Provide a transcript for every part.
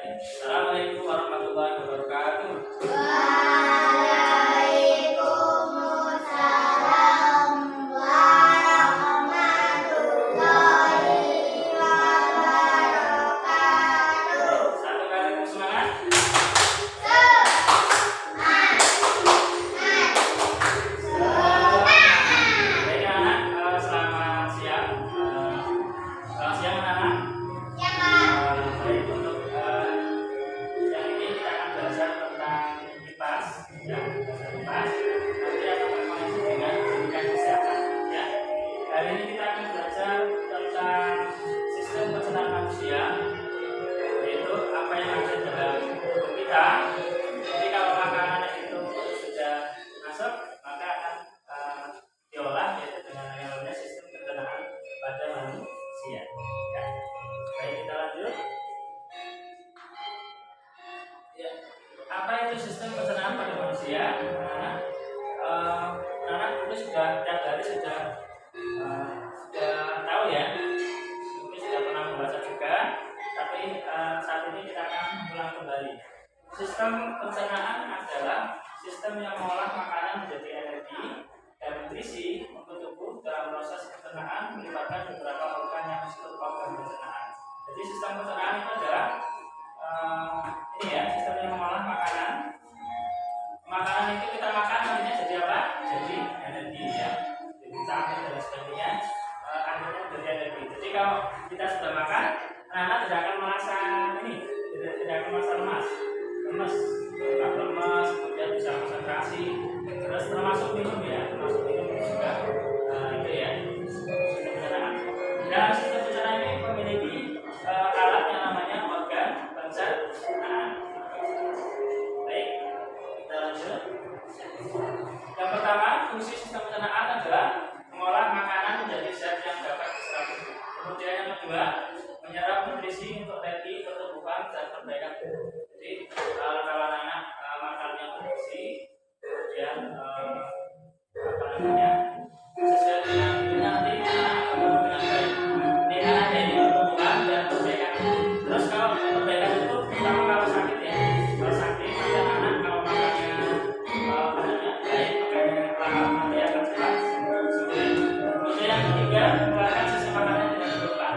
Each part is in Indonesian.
Assalamualaikum warahmatullahi wabarakatuh. Waalaikumsalam warahmatullahi wabarakatuh. Satu kali semangat. Baik anak, selamat siang. Selamat siang anak. Baik, untuk siang ini kita akan belajar tentang kipas, ya, belajar kipas. Nanti akan berkoneksi dengan pendidikan kesehatan, ya. Hari ini kita akan belajar tentang sistem pencernaan manusia, yaitu apa yang ada dalam tubuh kita. Jadi kalau makanan itu sudah masuk, maka akan diolah, yaitu dengan yang namanya sistem pencernaan pada manusia. Ya. Baik, kita lanjut. Ya. Apa itu sistem pencernaan pada manusia? Anak itu sudah tiap hari sudah tahu ya, mungkin sudah pernah membaca juga, tapi saat ini kita akan mengulang kembali. Sistem pencernaan adalah sistem yang mengolah makanan menjadi energi dan nutrisi untuk tubuh. Dalam proses pencernaan melibatkan beberapa organ yang disebut organ pencernaan. Jadi sistem pencernaan itu adalah ini ya, sistem yang mengolah makanan. Makanan itu kita makan nantinya jadi apa? Jadi energi ya, jadi vitamin dan sebagainya. Akhirnya jadi energi. Jadi kalau kita sudah makan, anak tidak akan merasa ini, tidak akan merasa lemas, kemudian bisa konsentrasi. Terus termasuk minum ya, termasuk minum juga. Itu ya, sistem pencernaan. Dan sistem pencernaan ini memiliki alat yang namanya organ pencernaan. Baik, kita lanjut. Yang pertama, fungsi sistem pencernaan adalah mengolah makanan menjadi zat yang dapat diserap tubuh. Kemudian yang kedua, menyerap nutrisi untuk energi pertumbuhan dan perbaikan tubuh. Jadi kalau anak-anak makannya bergizi, kemudian apa namanya, sesuai dengan itu nanti anak akan tumbuh dengan baik. Ini kan ada ini pertumbuhan dan perbaikan tubuh. Terus kalau perbaikan tubuh, terutama kalau sakit ya, kalau sakit nanti anak kalau makannya apa namanya baik, makannya lahap, nanti akan cepat sembuh. Kemudian yang ketiga, mengeluarkan sisa makanan yang tidak diperlukan.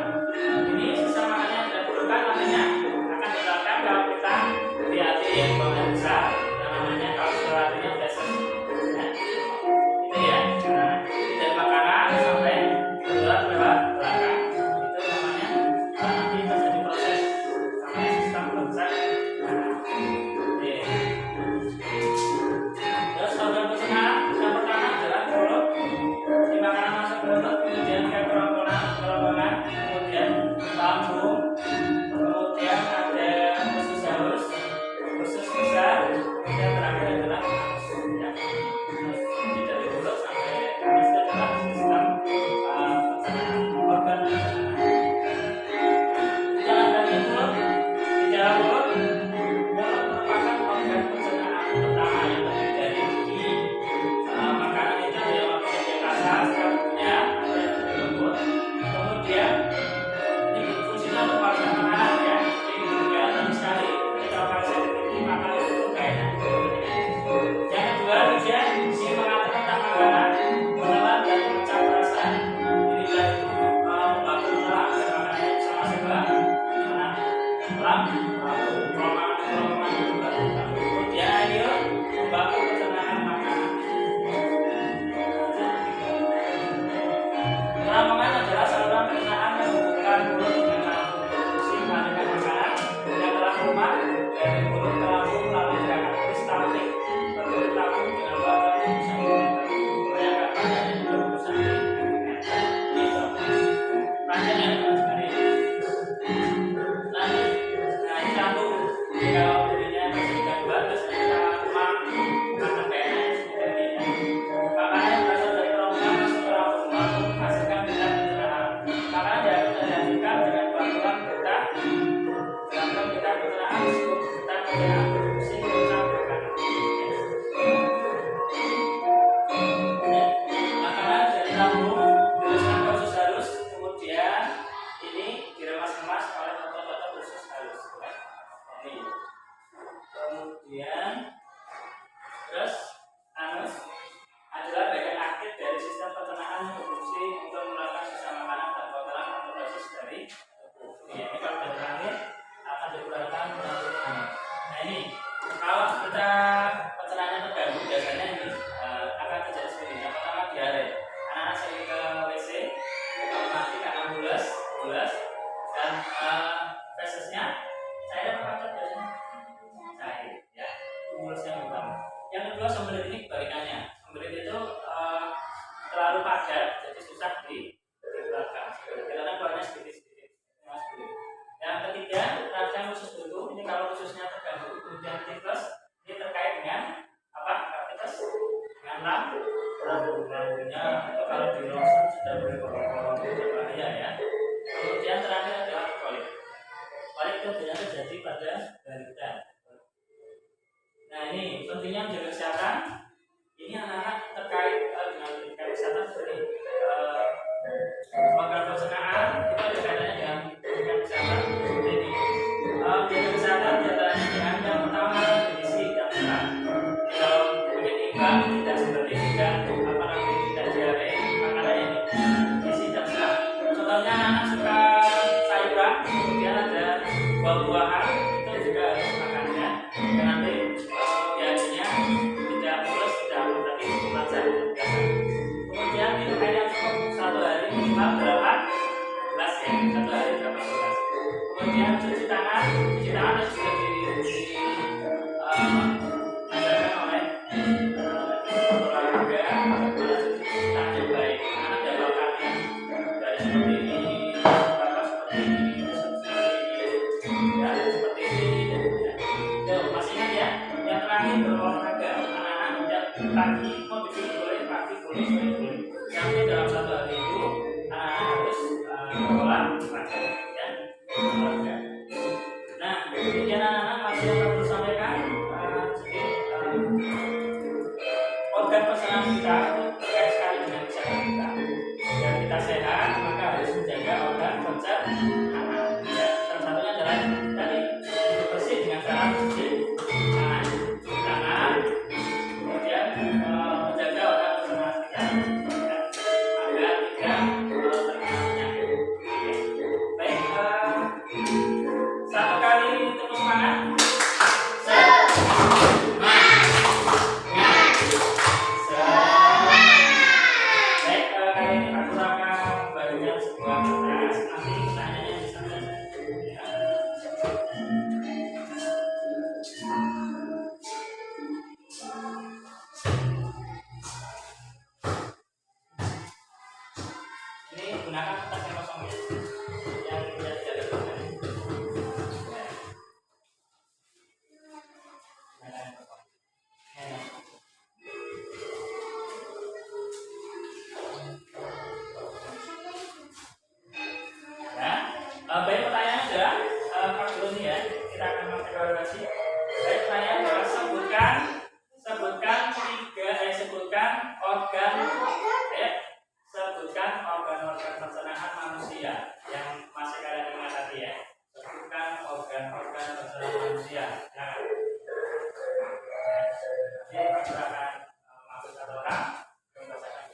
Ini sisa makanan yang tidak diperlukan nantinya akan dikeluarkan kalau kita hati-hati buang air besar, yang namanya kalau setelahnya feses. Nah, itu ya. Nah, ini dari makanan sampai keluar lewat belakang. Itu namanya nanti terjadi proses namanya sistem pencernaan. Oke. Terus organ pencernaan yang pertama adalah mulut. Di makanan masuk ke mulut, kemudian ke kerongkongan, kemudian lambung, kemudian ada usus halus, usus besar, kemudian terakhir adalah anus. Ya. Jadi dari mulut sampai anus itu adalah sistem pencernaan, organ pencernaan. Jangan dari mulut, di dalam mulut merupakan organ pencernaan pertama yang terdiri dari gigi. Makanan itu ada yang memiliki kasar, selanjutnya ada yang lembut. Kemudian ini fungsinya untuk menghasilkan makanan ya. Jadi juga penting sekali. Jadi kalau manusia ini makan itu gak enak. Yang kedua, dia mengatur tentang makanan, menelan dan mencap rasa. Jadi dia itu membantu menelan agar makanannya bisa masuk ke lambung, kerongkongan itu baru. Kemudian air membantu pencernaan makanan. Kerongkongan adalah saluran pencernaan yang menghubungkan mulut dengan lambung. Fungsi mengalirkan makanan yang telah rumah dari mulut ke lambung melalui gerakan peristaltik. Berbentuk lambung dengan badan 1 cm. Bayangkan panjangnya 20 cm. Gitu. Panjangnya 20 cm. Nah, ini lambung. Jadi kalau dirinya masih gambar, biasanya kita makan kayak seperti ini. Makanan yang berasal dari kerongkongan masuk ke lambung menghasilkan bidang pencernaan. Makanan dapat dihasilkan dengan bantuan getah. Dalam getah pencernaan disebut getah pencernaan berfungsi mengucap makanan. Makanan dari lambung diteruskan ke usus halus, kemudian ini diremas-remas oleh otot-otot usus halus. kemudian terus anus adalah bagian aktif dari sistem pencernaan yang berfungsi untuk mengeluarkan sisa makanan dan kotoran atau dosis dari tubuh. Ya, ini kalau dari terakhir akan dikeluarkan melalui ini. Nah ini kalau kita pencernaannya terganggu biasanya ini akan terjadi seperti ini. Yang pertama diare. Anak-anak sering ke WC mati karena mules dan fesesnya cair apa padat biasanya? Cair, ya. Mulusnya yang utama. Yang kedua sembelit ini kebalikannya. Sembelit itu terlalu padat, jadi susah dikeluarkan. Karena keluarnya sedikit-sedikit. Yang ketiga, radang usus buntu. Ini kalau ususnya terganggu, kemudian tifus, ini terkait dengan apa? Tifus dengan lambungnya itu kalau di ronsen sudah bolong-bolong berbahaya ya. Kemudian terakhir adalah kolik. Kolik itu biasanya terjadi pada balita. Nah ini pentingnya menjaga kesehatan. Ini anak-anak terkait dengan kesehatan seperti program pencernaan itu ada kaitannya dengan pendidikan kesehatan seperti ini. Menjaga kesehatan diantaranya dengan yang pertama gizi dan serat. Kalau penyakit imbang tidak seperti tidak apa namanya tidak diare makanannya ini gizi dan serat. Contohnya anak-anak suka sayuran, kemudian ada buah-buahan itu juga harus makannya. Dan nanti biasanya tidak mulus tidak tapi lancar biasa. Kemudian minum air yang cukup 1 hari minimal 8 gelas ya, 1 hari 8 gelas. Kemudian cuci tangan harus juga diajarkan oleh olahraga cuci tangan yang baik. Karena ada bakatnya dari seperti ini, bakal seperti ini, ya seperti ini. Masih ingat ya? Yang terakhir berolahraga, anak-anak tidak pagi mau bikin boleh, pagi boleh, sore boleh. Yang dalam 1 hari itu anak-anak harus berolahraga, ya. Olahraga. Nah, kemudian anak-anak masih akan bersampaikan organ pencernaan kita itu terkait sekali dengan kesehatan kita. Agar kita sehat, maka harus menjaga organ pencernaan. Ya, salah satunya adalah tadi hidup bersih dengan cara cuci tangan, kemudian menjaga organ pencernaan kita ya, agar tidak terkena penyakit. Baik, satu kali tepuk semangat. Baik, kali ini aku akan membagikan sebuah kertas. Nanti pertanyaannya bisa belajar. Ya. Ini gunakan kertas yang kosong ya, yang tidak ada tulisannya. Gunakan yang kosong. Baik, pertanyaannya adalah Pak Guru ini ya, kita akan mengevaluasi. Baik, pertanyaan adalah sebutkan organ-organ pencernaan manusia yang masih kalian ingat tadi ya. Sebutkan organ-organ pencernaan manusia. Nah, jadi Pak Guru akan masuk satu orang membacakan.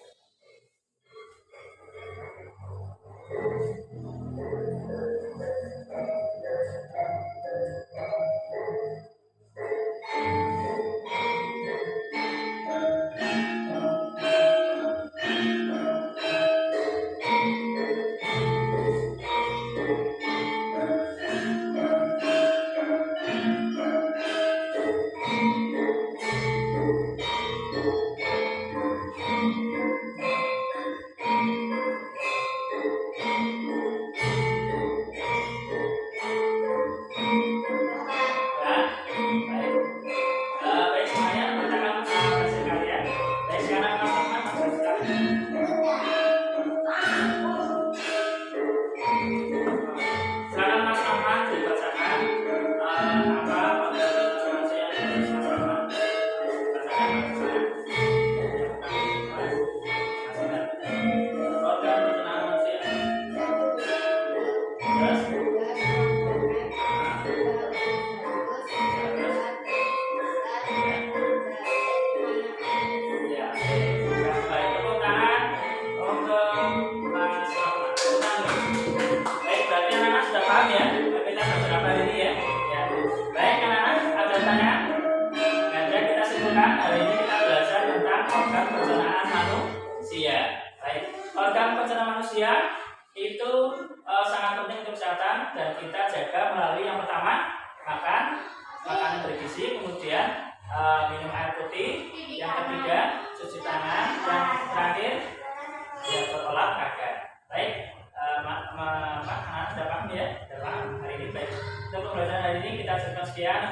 ucapkan sekian,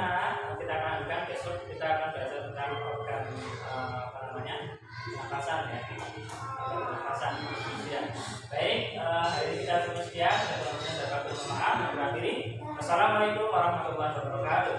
kita akan lanjutkan besok. Kita akan belajar tentang organ pernapasan ya, pernapasan manusia. Baik, hari ini kita cukup sekian. Saya dapat bermaaf dan berakhiri. Assalamualaikum warahmatullahi wabarakatuh.